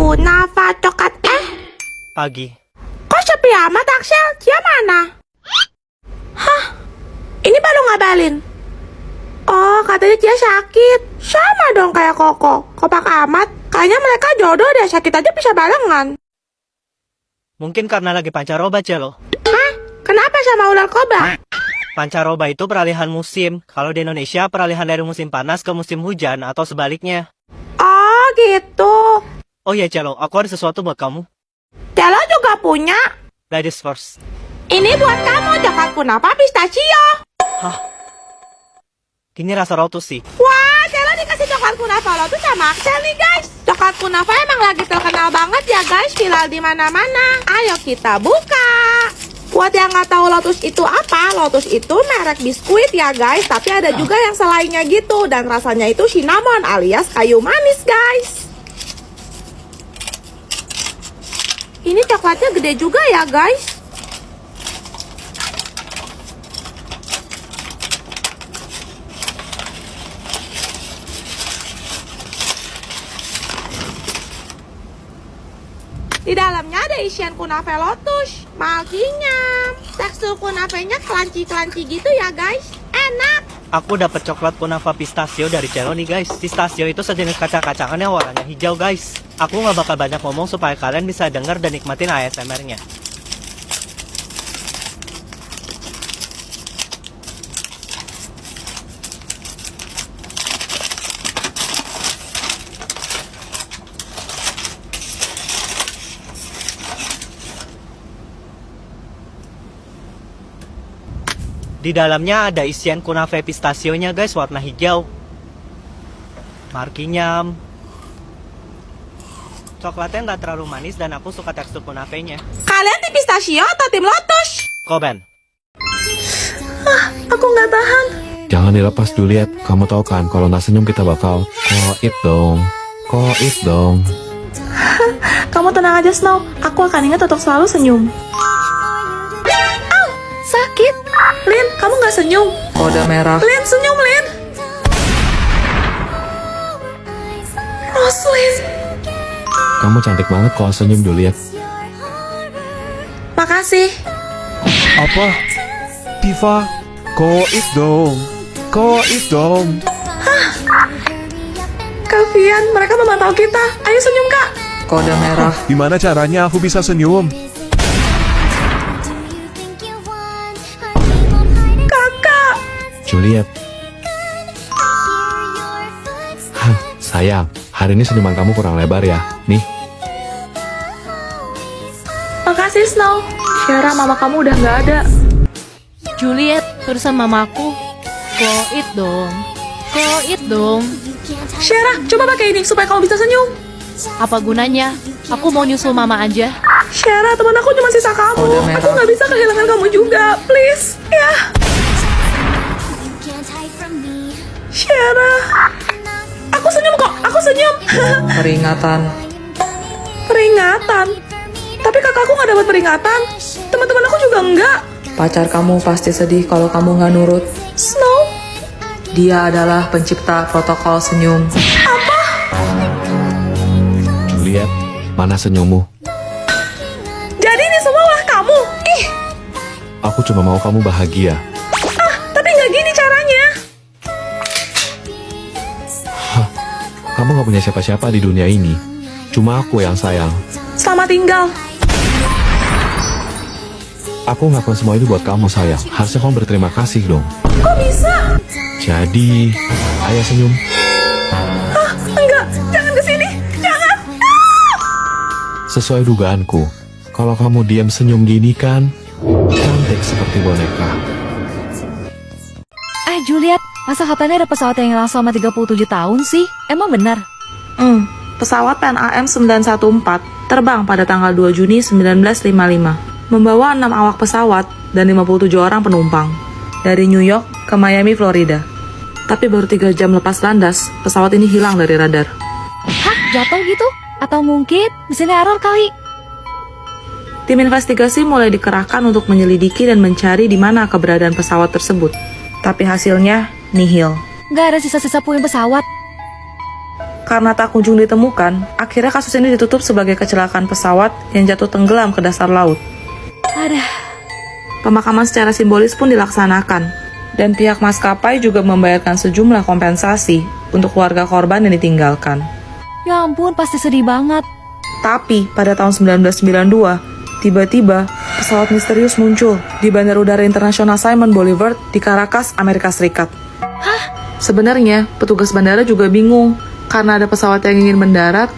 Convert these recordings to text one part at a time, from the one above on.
Kunafa coklat Pagi. Kok sepi amat, Axel? Dia mana? Hah? Ini baru ngabalin. Oh, katanya dia sakit. Sama dong kayak Koko. Kompak amat. Kayaknya mereka jodoh deh, sakit aja bisa barengan. Mungkin karena lagi pancaroba, Celo. Hah? Kenapa sama ular kobra? Pancaroba itu peralihan musim. Kalau di Indonesia, peralihan dari musim panas ke musim hujan atau sebaliknya. Oh, gitu. Oh ya, Celo, aku ada sesuatu buat kamu. Celo juga punya. Ladies first. Ini buat kamu, coklat kunafa pistachio. Hah? Ini rasa lotus sih. Wah, Celo dikasih coklat kunafa lotus sama Axel nih, guys. Coklat kunafa emang lagi terkenal banget ya, guys. Viral di mana-mana. Ayo kita buka. Buat yang nggak tahu lotus itu apa, lotus itu merek biskuit ya, guys. Tapi ada juga yang selainnya gitu. Dan rasanya itu cinnamon alias kayu manis, guys. Ini coklatnya gede juga ya, guys. Di dalamnya ada isian kunafe lotus, malkinya. Tekstur kunafenya crunchy-crunchy gitu ya, guys. Enak. Aku dapat coklat kunafa pistachio dari Celo nih, guys. Pistachio itu sejenis kacang-kacangan yang warnanya hijau, guys. Aku nggak bakal banyak ngomong supaya kalian bisa denger dan nikmatin ASMR-nya. Di dalamnya ada isian kunafe pistachio-nya, guys, warna hijau. Markinya. Coklatnya nggak terlalu manis dan aku suka tekstur kunafenya. Kalian tim pistachio atau tim lotus? Koben. Aku nggak tahan. Jangan dilepas dulu, lihat. Kamu tahu kan, kalau nggak senyum kita bakal koit dong. Koit dong. Kamu tenang aja, Snow. Aku akan ingat untuk selalu senyum. Sakit. Lin, kamu nggak senyum? Kode merah. Lin, senyum, Lin. Roslyn. Kamu cantik banget kalau senyum dulu, lihat. Makasih. Apa? Diva, koit dong. Koit dong. Kavian, mereka memantau kita. Ayo senyum, Kak. Kode merah. Gimana caranya aku bisa senyum? Kakak. Juliet. Hah, sayang. Hari ini senyuman kamu kurang lebar ya. Nih. Makasih, Snow. Syara, mama kamu udah nggak ada. Juliet, terusan mamaku. Koit dong. Koit dong. Syara, coba pakai ini supaya kamu bisa senyum. Apa gunanya? Aku mau nyusul mama aja. Syara, teman aku cuma sisa kamu. Kode merah. Aku nggak bisa kehilangan kamu juga. Please, ya. Syara. Aku senyum kok. Aku senyum. Peringatan. Peringatan. Tapi kakakku nggak dapat peringatan. Teman-teman aku juga enggak. Pacar kamu pasti sedih kalau kamu nggak nurut. Snow. Dia adalah pencipta protokol senyum. Juliet, mana senyummu? Jadi ini semua ulah kamu. Ih. Aku cuma mau kamu bahagia. Tapi nggak gini caranya. Kamu gak punya siapa-siapa di dunia ini. Cuma aku yang sayang. Selamat tinggal. Aku ngelakuin semua itu buat kamu, sayang. Harusnya kamu berterima kasih dong. Kok bisa? Jadi, ayo senyum. Enggak. Jangan kesini. Jangan. Sesuai dugaanku, kalau kamu diam senyum gini kan, cantik seperti boneka. Juliet, masa katanya ada pesawat yang hilang selama 37 tahun sih? Emang benar? Pesawat Pan AM 914 terbang pada tanggal 2 Juni 1955. Membawa 6 awak pesawat dan 57 orang penumpang. Dari New York ke Miami, Florida. Tapi baru 3 jam lepas landas, pesawat ini hilang dari radar. Hah? Jatuh gitu? Atau mungkin mesinnya error kali? Tim investigasi mulai dikerahkan untuk menyelidiki dan mencari di mana keberadaan pesawat tersebut. Tapi hasilnya nihil. Nggak ada sisa-sisa puing pesawat. Karena tak kunjung ditemukan, akhirnya kasus ini ditutup sebagai kecelakaan pesawat yang jatuh tenggelam ke dasar laut. Ada. Pemakaman secara simbolis pun dilaksanakan, dan pihak maskapai juga membayarkan sejumlah kompensasi untuk keluarga korban yang ditinggalkan. Ya ampun, pasti sedih banget. Tapi pada tahun 1992, tiba-tiba pesawat misterius muncul di Bandara Udara Internasional Simon Bolivar di Caracas, Amerika Serikat. Sebenarnya, petugas bandara juga bingung karena ada pesawat yang ingin mendarat,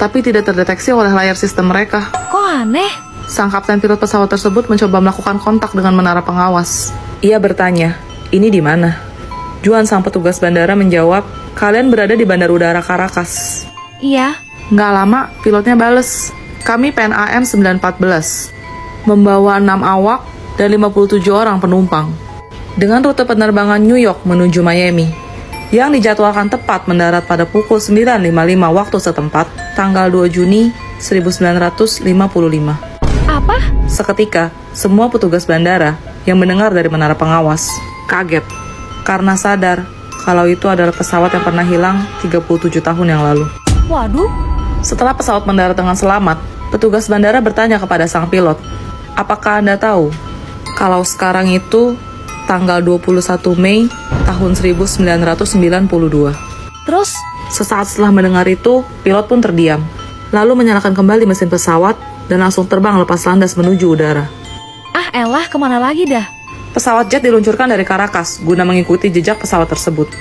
tapi tidak terdeteksi oleh layar sistem mereka. Kok aneh? Sang kapten pilot pesawat tersebut mencoba melakukan kontak dengan menara pengawas. Ia bertanya, ini di mana? Juan, sang petugas bandara, menjawab, kalian berada di Bandara Udara Caracas. Iya. Nggak lama, pilotnya bales, kami PNAM 914, membawa 6 awak dan 57 orang penumpang, dengan rute penerbangan New York menuju Miami, yang dijadwalkan tepat mendarat pada pukul 9.55 waktu setempat, tanggal 2 Juni 1955. Apa? Seketika, semua petugas bandara yang mendengar dari menara pengawas kaget karena sadar kalau itu adalah pesawat yang pernah hilang 37 tahun yang lalu. Waduh. Setelah pesawat mendarat dengan selamat, petugas bandara bertanya kepada sang pilot, apakah Anda tahu kalau sekarang itu tanggal 21 Mei tahun 1992. Terus? Sesaat setelah mendengar itu, pilot pun terdiam, lalu menyalakan kembali mesin pesawat dan langsung terbang lepas landas menuju udara. Ah elah, kemana lagi dah? Pesawat jet diluncurkan dari Caracas guna mengikuti jejak pesawat tersebut.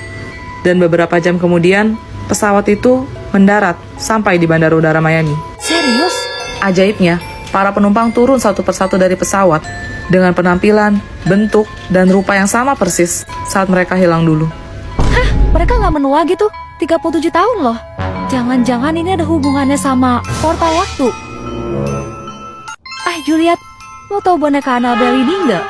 Dan beberapa jam kemudian, pesawat itu mendarat sampai di Bandara Udara Miami. Serius? Ajaibnya, para penumpang turun satu persatu dari pesawat dengan penampilan, bentuk, dan rupa yang sama persis saat mereka hilang dulu. Hah? Mereka nggak menua gitu? 37 tahun loh. Jangan-jangan ini ada hubungannya sama portal waktu. Juliet, lo tau boneka Annabelle ini nggak?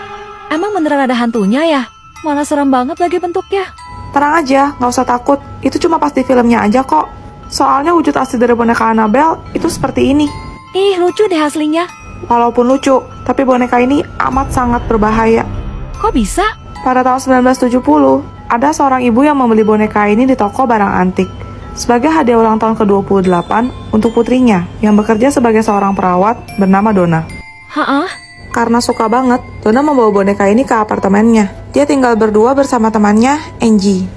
Emang beneran ada hantunya ya? Mana serem banget lagi bentuknya. Tenang aja, nggak usah takut. Itu cuma pas di filmnya aja kok. Soalnya wujud asli dari boneka Annabelle itu seperti ini. Ih, lucu deh aslinya. Walaupun lucu, tapi boneka ini amat sangat berbahaya. Kok bisa? Pada tahun 1970, ada seorang ibu yang membeli boneka ini di toko barang antik sebagai hadiah ulang tahun ke-28 untuk putrinya yang bekerja sebagai seorang perawat bernama Donna. Hah? Karena suka banget, Donna membawa boneka ini ke apartemennya. Dia tinggal berdua bersama temannya, Angie.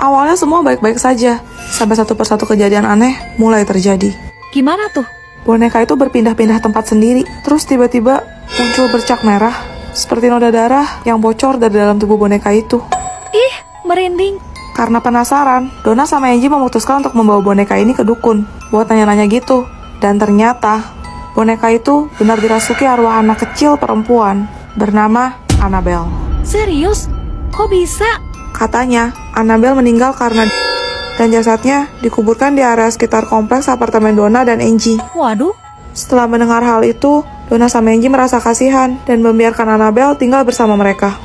Awalnya semua baik-baik saja, sampai satu persatu kejadian aneh mulai terjadi. Gimana tuh? Boneka itu berpindah-pindah tempat sendiri, terus tiba-tiba muncul bercak merah, seperti noda darah yang bocor dari dalam tubuh boneka itu. Ih, merinding. Karena penasaran, Donna sama Angie memutuskan untuk membawa boneka ini ke dukun, buat nanya-nanya gitu. Dan ternyata, boneka itu benar dirasuki arwah anak kecil perempuan, bernama Annabelle. Serius? Kok bisa? Katanya, Annabelle meninggal karena dan jasadnya dikuburkan di area sekitar kompleks apartemen Donna dan Angie. Waduh. Setelah mendengar hal itu, Donna sama Angie merasa kasihan dan membiarkan Annabelle tinggal bersama mereka.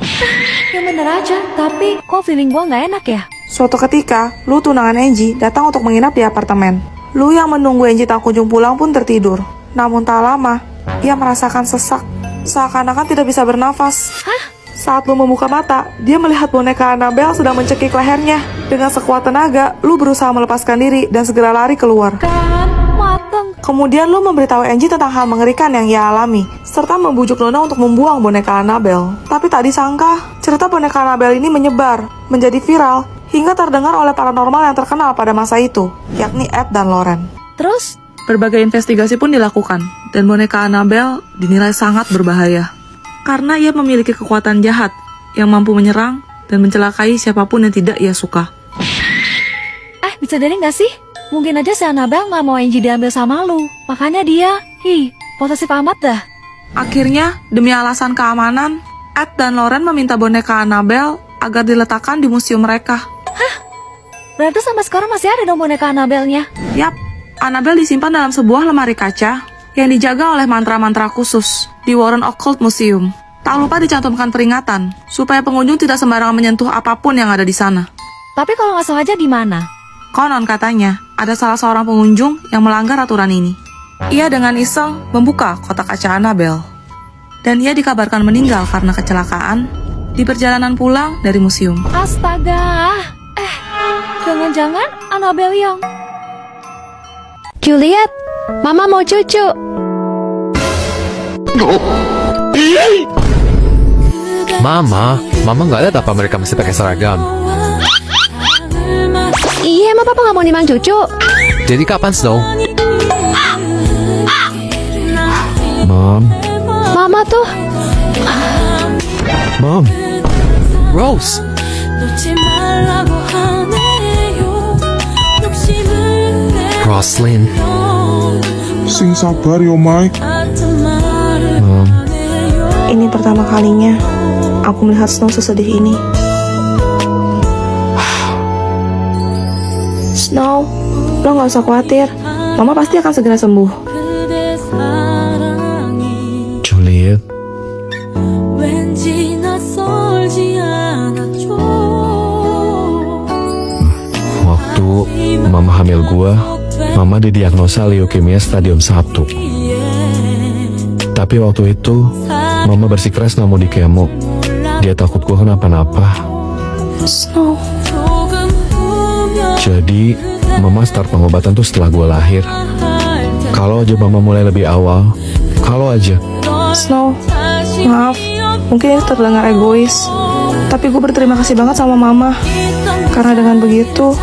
Yang bener aja, tapi kok feeling gua nggak enak ya? Suatu ketika, Lu tunangan Angie datang untuk menginap di apartemen. Lu yang menunggu Angie tak kunjung pulang pun tertidur. Namun tak lama, ia merasakan sesak, seakan-akan tidak bisa bernafas. Saat Lu membuka mata, dia melihat boneka Annabelle sedang mencekik lehernya. Dengan sekuat tenaga, Lu berusaha melepaskan diri dan segera lari keluar. Kan, mateng. Kemudian Lu memberitahu Angie tentang hal mengerikan yang ia alami, serta membujuk Donna untuk membuang boneka Annabelle. Tapi tak disangka, cerita boneka Annabelle ini menyebar, menjadi viral, hingga terdengar oleh paranormal yang terkenal pada masa itu, yakni Ed dan Lauren. Terus? Berbagai investigasi pun dilakukan, dan boneka Annabelle dinilai sangat berbahaya. Karena ia memiliki kekuatan jahat yang mampu menyerang dan mencelakai siapapun yang tidak ia suka. Bisa jadi nggak sih? Mungkin aja si Annabelle nggak mau Angie diambil sama lu. Makanya dia, posesif amat dah. Akhirnya, demi alasan keamanan, Ed dan Lauren meminta boneka Annabelle agar diletakkan di museum mereka. Berarti sampai sekarang masih ada dong boneka Annabelle-nya? Yap, Annabelle disimpan dalam sebuah lemari kaca yang dijaga oleh mantra-mantra khusus di Warren Occult Museum. Tak lupa dicantumkan peringatan supaya pengunjung tidak sembarangan menyentuh apapun yang ada di sana. Tapi kalau nggak sengaja di mana? Konon katanya, ada salah seorang pengunjung yang melanggar aturan ini. Ia dengan iseng membuka kotak kaca Annabelle. Dan ia dikabarkan meninggal karena kecelakaan di perjalanan pulang dari museum. Astaga! Jangan-jangan Annabelle yang... Juliet, Mama mau cucu. Mama nggak lihat apa mereka masih pakai seragam. Iya, emang Papa nggak mau nimang cucu. Jadi kapan Snow? Mom, Mama tuh. Mom, Rose. Roslyn, Sing sabar yo, Mike. Mom, Ini pertama kalinya aku melihat Snow sesedih ini. Snow, lo gak usah khawatir. Mama pasti akan segera sembuh. Juliet, waktu Mama hamil gua, Mama didiagnosa leukemia stadium 1. Tapi waktu itu, Mama bersikeras nggak mau di kemo. Dia takut gua kenapa-napa. Snow, Jadi, Mama start pengobatan tuh setelah gua lahir. Kalau aja Mama mulai lebih awal, kalau aja. Snow, maaf. Mungkin itu terdengar egois. Tapi gue berterima kasih banget sama Mama. Karena dengan begitu,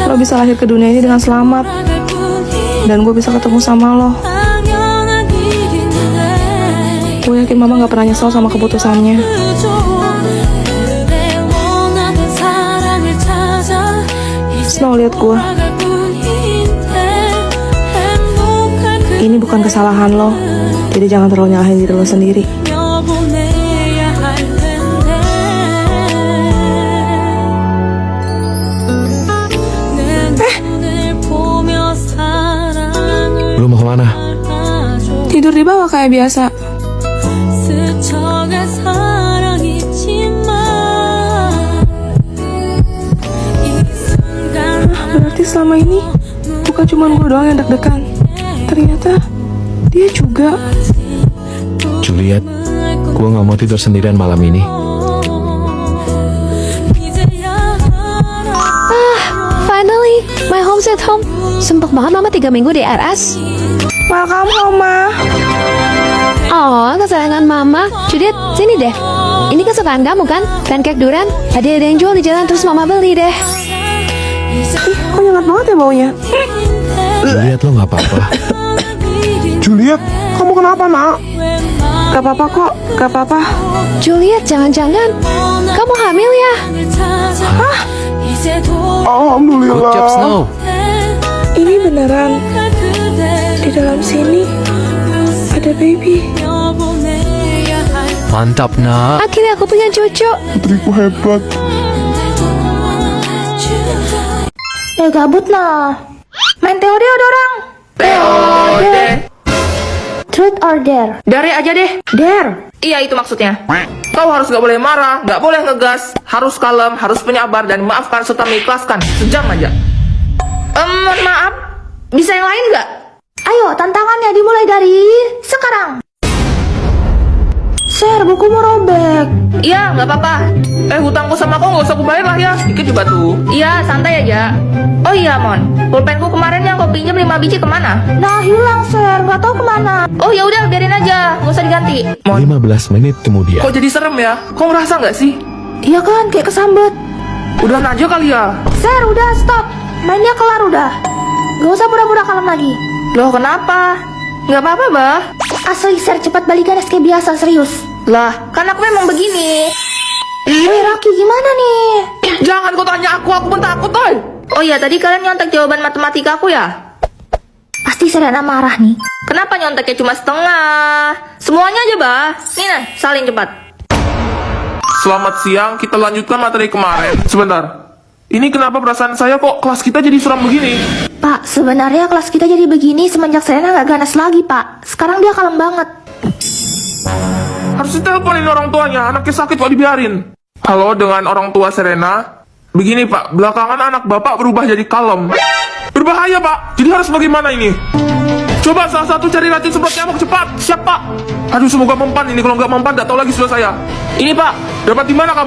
lo bisa lahir ke dunia ini dengan selamat. Dan gue bisa ketemu sama lo. Gue yakin Mama gak pernah nyesel sama keputusannya. Snow, lihat gue. Ini bukan kesalahan lo. Jadi jangan terlalu nyalahin diri lo sendiri. Lu mau kemana? Tidur di bawah kayak biasa. Berarti selama ini bukan cuma gue doang yang deg-degan. Ternyata dia juga. Juliet, gua nggak mau tidur sendirian malam ini. Finally, my home's at home. Sumpah banget Mama 3 minggu di RS. Welcome home, Ma. Oh, kesayangan Mama. Juliet, sini deh. Ini kesukaan kamu kan? Pancake durian. Ada yang jual di jalan terus Mama beli deh. Ih, kok nyengat banget ya baunya? Juliet, lo nggak apa-apa. Juliet, kamu kenapa, Nak? Gak apa-apa kok, gak apa-apa. Juliet, jangan-jangan kamu hamil ya? Good Alhamdulillah. job, Snow. Ini beneran. Di dalam sini ada baby. Mantap, nak. Akhirnya aku punya cucu. Putriku hebat. Gabut nah. Main teori ada orang. Teori. Truth or dare? Dare aja deh. Dare. Iya, itu maksudnya. Kau harus gak boleh marah, gak boleh ngegas, harus kalem, harus penyabar, dan maafkan serta mengikhlaskan. Sejam aja. Maaf, bisa yang lain gak? Ayo, tantangannya dimulai dari sekarang. Share, bukumu robek. Iya, gak apa-apa. Hutangku sama kau gak usah kubayar lah ya. Dikit juga tuh. Iya, santai aja. Oh iya, Mon. Pulpenku kemarin yang kau pinjam 5 biji kemana? Nah, hilang, Share. Gak tahu kemana. Oh ya udah, biarin aja. Gak usah diganti. 15 menit kemudian. Kok jadi serem ya? Kau ngerasa gak sih? Iya kan, kayak kesambet. Udah aja kali ya. Share, udah stop. Mainnya kelar udah. Gak usah pura-pura kalem lagi. Loh, kenapa? Gak apa-apa, Bah. Asli, Share, cepat balikan kayak biasa, serius. Lah, kan aku memang begini. Woi, Raki, gimana nih? Jangan kau tanya aku pun takut, Toy. Oh iya, tadi kalian nyontek jawaban matematika aku ya? Pasti Serena marah nih. Kenapa nyonteknya cuma setengah? Semuanya aja, Bah. Nih, nah, salin cepat. Selamat siang, kita lanjutkan materi kemarin. Sebentar. Ini kenapa perasaan saya kok kelas kita jadi suram begini? Pak, sebenarnya kelas kita jadi begini semenjak Serena gak ganas lagi, Pak. Sekarang dia kalem banget. Harus diteleponin orang tuanya, anaknya sakit kok dibiarin. Halo, dengan orang tua Serena. Begini Pak, belakangan anak Bapak berubah jadi kalem. Berbahaya Pak, jadi harus bagaimana ini? Coba salah satu cari racun semprot nyamuk cepat, siap Pak. Aduh, semoga mempan ini, kalau nggak mempan, nggak tahu lagi sudah saya. Ini Pak, dapat di mana kamu?